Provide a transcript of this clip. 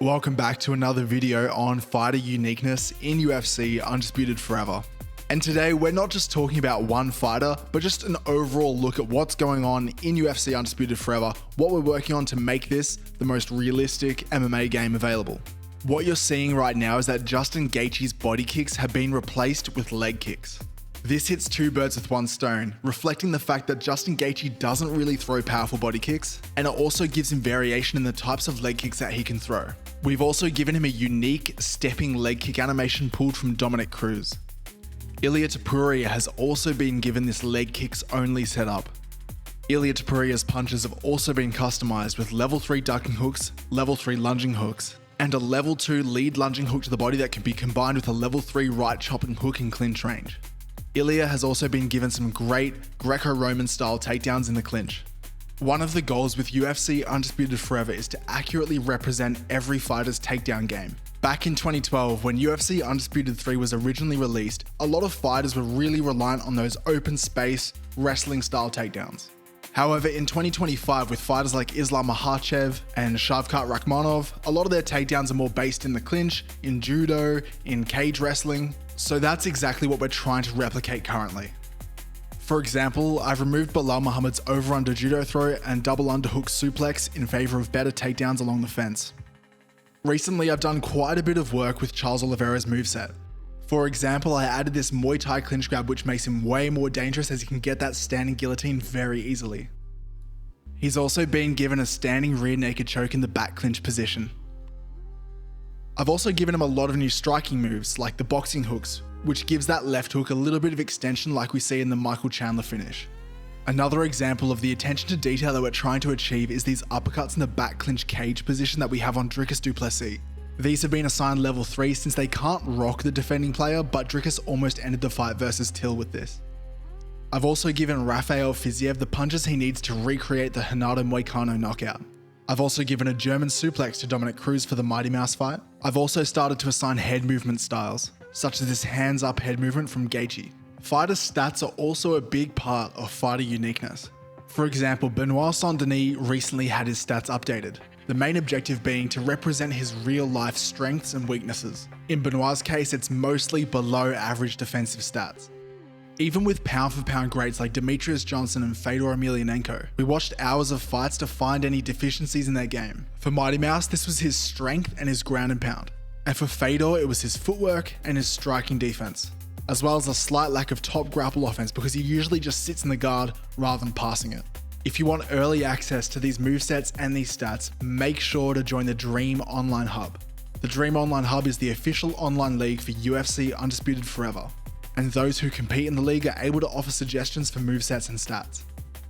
Welcome back to another video on fighter uniqueness in UFC Undisputed Forever. And today we're not just talking about one fighter, but just an overall look at what's going on in UFC Undisputed Forever, what we're working on to make this the most realistic MMA game available. What you're seeing right now is that Justin Gaethje's body kicks have been replaced with leg kicks. This hits two birds with one stone, reflecting the fact that Justin Gaethje doesn't really throw powerful body kicks, and it also gives him variation in the types of leg kicks that he can throw. We've also given him a unique stepping leg kick animation pulled from Dominic Cruz. Ilia Topuria has also been given this leg kicks only setup. Ilia Topuria's punches have also been customized with level 3 ducking hooks, level 3 lunging hooks, and a level 2 lead lunging hook to the body that can be combined with a level 3 right chopping hook in clinch range. Ilia has also been given some great Greco-Roman style takedowns in the clinch. One of the goals with UFC Undisputed Forever is to accurately represent every fighter's takedown game. Back in 2012, when UFC Undisputed 3 was originally released, a lot of fighters were really reliant on those open space, wrestling style takedowns. However, in 2025, with fighters like Islam Makhachev and Shavkat Rakhmonov, a lot of their takedowns are more based in the clinch, in judo, in cage wrestling. So that's exactly what we're trying to replicate currently. For example, I've removed Bilal Muhammad's over-under judo throw and double underhook suplex in favor of better takedowns along the fence. Recently, I've done quite a bit of work with Charles Oliveira's moveset. For example, I added this Muay Thai clinch grab, which makes him way more dangerous as he can get that standing guillotine very easily. He's also been given a standing rear naked choke in the back clinch position. I've also given him a lot of new striking moves, like the boxing hooks, which gives that left hook a little bit of extension like we see in the Michael Chandler finish. Another example of the attention to detail that we're trying to achieve is these uppercuts in the back clinch cage position that we have on Dricus du Plessis. These have been assigned level 3 since they can't rock the defending player, but Dricus almost ended the fight versus Till with this. I've also given Rafael Fiziev the punches he needs to recreate the Renato Moicano knockout. I've also given a German suplex to Dominic Cruz for the Mighty Mouse fight. I've also started to assign head movement styles, such as this hands up head movement from Gaethje. Fighter stats are also a big part of fighter uniqueness. For example, Benoit Saint-Denis recently had his stats updated, the main objective being to represent his real life strengths and weaknesses. In Benoit's case, it's mostly below average defensive stats. Even with pound for pound greats like Demetrius Johnson and Fedor Emelianenko, we watched hours of fights to find any deficiencies in their game. For Mighty Mouse, this was his strength and his ground and pound. And for Fedor, it was his footwork and his striking defense, as well as a slight lack of top grapple offense because he usually just sits in the guard rather than passing it. If you want early access to these movesets and these stats, make sure to join the Dream Online Hub. The Dream Online Hub is the official online league for UFC Undisputed Forever, and those who compete in the league are able to offer suggestions for movesets and stats.